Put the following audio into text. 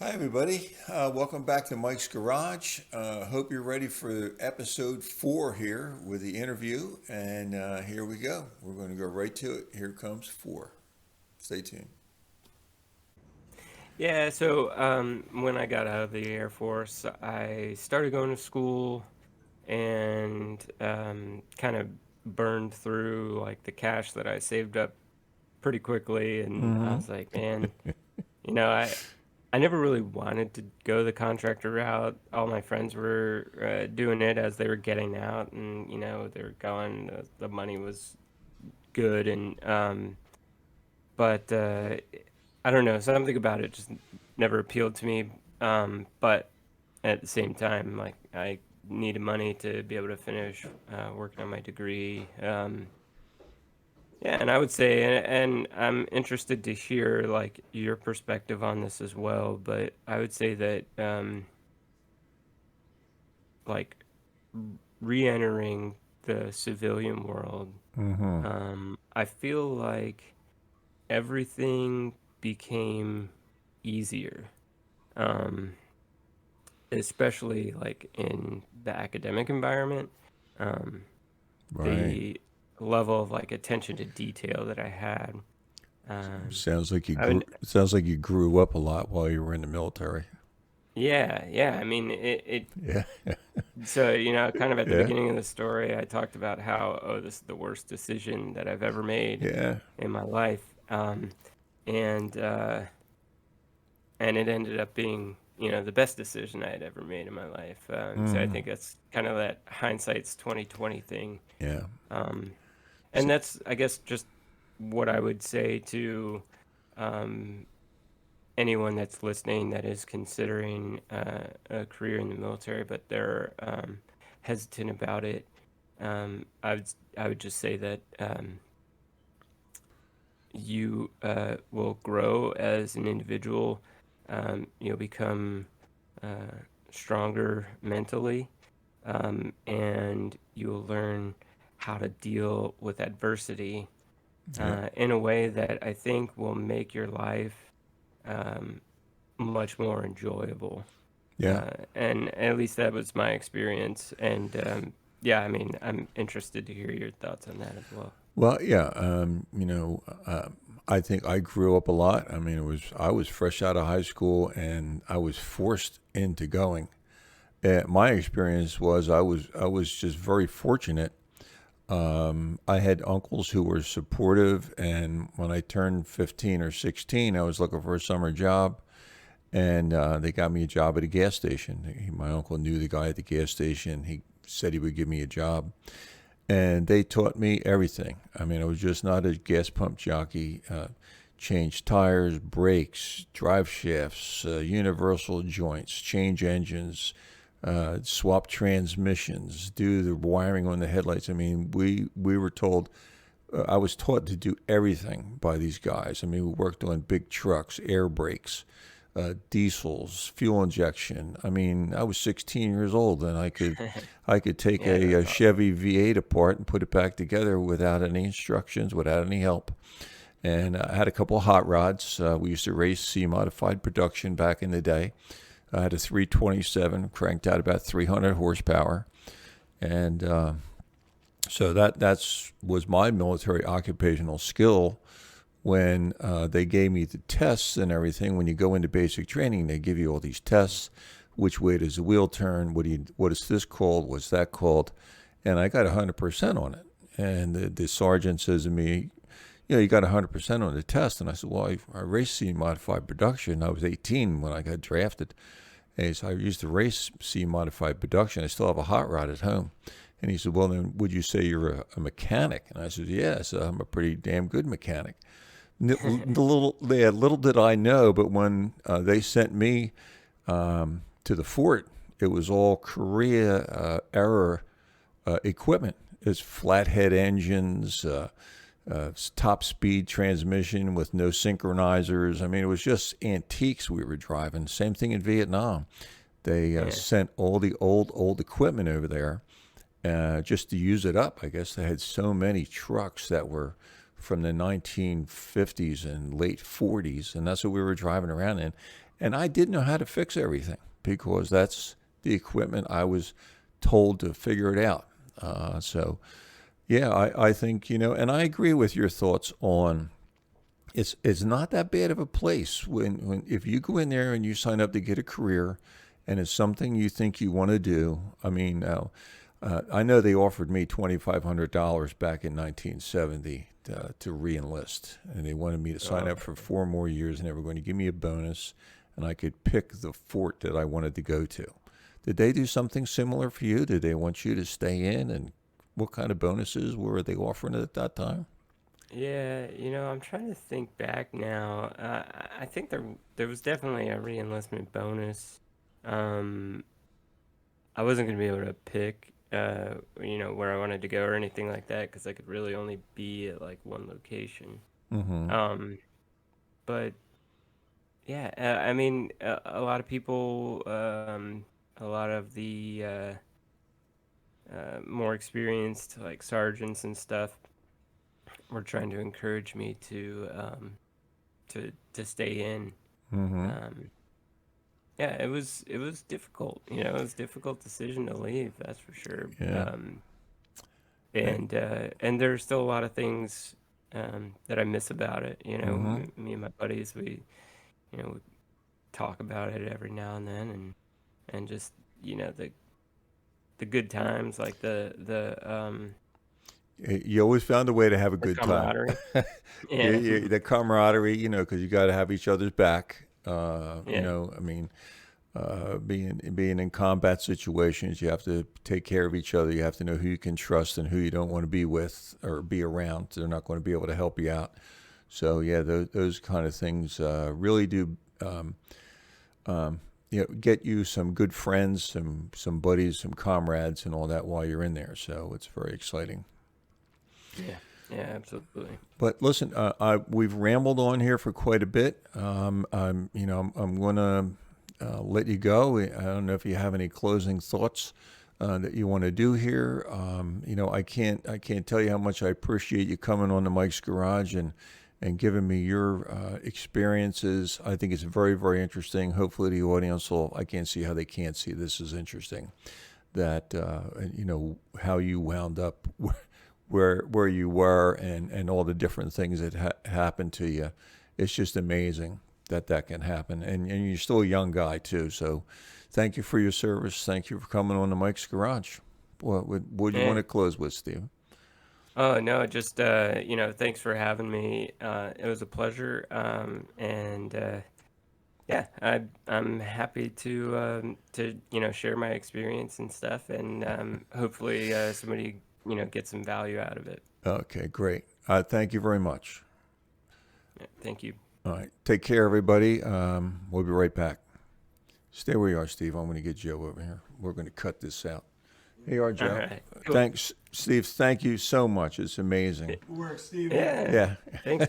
Hi, everybody. Welcome back to Mike's Garage. Hope you're ready for episode 4 here with the interview. And here we go. We're going to go right to it. Here comes 4. Stay tuned. Yeah, so when I got out of the Air Force, I started going to school and kind of burned through like the cash that I saved up pretty quickly. And I Mm-hmm. was like, man, you know, I never really wanted to go the contractor route. All my friends were doing it as they were getting out, and they were going. The money was good, and but I don't know, something about it just never appealed to me. But at the same time, like I needed money to be able to finish working on my degree. Yeah, and I would say, and I'm interested to hear like your perspective on this as well. But I would say that like re-entering the civilian world, Mm-hmm. I feel like everything became easier. Um, Especially like in the academic environment. Um, Right. the level of like attention to detail that I had. Um, Sounds like you I grew. would, Sounds like you grew up a lot while you were in the military. yeah, yeah. I mean, it. Yeah. So kind of at the Yeah. beginning of the story, I talked about how, oh, this is the worst decision that I've ever made Yeah. in my life, and and it ended up being the best decision I had ever made in my life. So I Mm-hmm. think that's kind of that hindsight's 2020 thing. Yeah. Um, S- and that's, I guess, just what I would say to um, anyone that's listening that is considering a career in the military, but they're hesitant about it. I would just say that you will grow as an individual. You'll become uh, stronger mentally, and you'll learn how to deal with adversity yeah. in a way that I think will make your life um, much more enjoyable. Yeah. And at least that was my experience. And yeah, I mean, I'm interested to hear your thoughts on that as well. Well, yeah. I think I grew up a lot. I mean, I was fresh out of high school, and I was forced into going. My experience was I was just very fortunate. I had uncles who were supportive, and when I turned 15 or 16, I was looking for a summer job, and they got me a job at a gas station. My uncle knew the guy at the gas station. He said he would give me a job, and they taught me everything. I mean, I was just not a gas pump jockey. Change tires, brakes, drive shafts, universal joints, change engines, swap transmissions, do the wiring on the headlights. I mean, we were told. I was taught to do everything by these guys. I mean, we worked on big trucks, air brakes, diesels, fuel injection. I mean, I was 16 years old, and I could take Yeah, a that's awesome. Chevy V8 apart and put it back together without any instructions, without any help. And I had a couple of hot rods. We used to race C modified production back in the day. I had a 327 cranked out about 300 horsepower, and so that's was my military occupational skill. When they gave me the tests and everything, when you go into basic training, they give you all these tests. Which way does the wheel turn? What is this called? What's that called? And I got 100% on it. And the sergeant says to me, you got 100% on the test. And I said, well, I raced C modified production. I was 18 when I got drafted. And so I used to race C modified production. I still have a hot rod at home. And he said, well, then would you say you're a mechanic? And I said, yes, I'm a pretty damn good mechanic. Little did I know, but when they sent me to the fort, it was all Korea era equipment. It's flathead engines, top speed transmission with no synchronizers. I mean, it was just antiques we were driving. Same thing in Vietnam. They Yeah. sent all the old equipment over there just to use it up. I guess they had so many trucks that were from the 1950s and late 40s, and that's what we were driving around in. And I didn't know how to fix everything because that's the equipment I was told to figure it out. So, yeah, I think, and I agree with your thoughts on it's not that bad of a place when if you go in there and you sign up to get a career and it's something you think you want to do. I mean, I know they offered me $2,500 back in 1970 to re-enlist, and they wanted me to sign up for 4 more years, and they were going to give me a bonus, and I could pick the fort that I wanted to go to. Did they do something similar for you? Did they want you to stay in, and what kind of bonuses were they offering at that time? Yeah, I'm trying to think back now. I think there was definitely a re-enlistment bonus. Um, I wasn't gonna be able to pick, where I wanted to go or anything like that because I could really only be at like one location. Mm-hmm. Um, but yeah, I mean, a lot of people, a lot of the more experienced like sergeants and stuff were trying to encourage me to stay in. Mm-hmm. Um, yeah, it was difficult. It was a difficult decision to leave. That's for sure. Yeah. And there's still a lot of things that I miss about it. Mm-hmm. Me and my buddies, we talk about it every now and then, and just the good times, like You always found a way to have a the good time. camaraderie. Yeah, Yeah, yeah, the camaraderie, because you got to have each other's back. yeah, I mean, being in combat situations, you have to take care of each other. You have to know who you can trust and who you don't want to be with or be around. They're not going to be able to help you out. So yeah, those kind of things really do, get you some good friends, some buddies, some comrades, and all that while you're in there. So it's very exciting. yeah, yeah, absolutely. But listen, we've rambled on here for quite a bit. I'm going to let you go. I don't know if you have any closing thoughts that you want to do here. I can't tell you how much I appreciate you coming on to Mike's Garage and giving me your experiences. I think it's very, very interesting. Hopefully, the audience will. I can't see how they can't see this is interesting. That how you wound up where you were and all the different things that happened to you. It's just amazing that can happen. And you're still a young guy too. So thank you for your service. Thank you for coming on to Mike's Garage. What do you want Yeah. to close with, Steve? Oh no, just thanks for having me. It was a pleasure. And yeah, I'm happy to share my experience and stuff, and hopefully somebody gets some value out of it. Okay, great. Thank you very much. Yeah, thank you. All right. Take care, everybody. We'll be right back. Stay where you are, Steve. I'm going to get Joe over here. We're going to cut this out. Here you are, All Joe. right, cool. Thanks, Steve. Thank you so much. It's amazing. Work, Steve. Yeah, Yeah. thanks.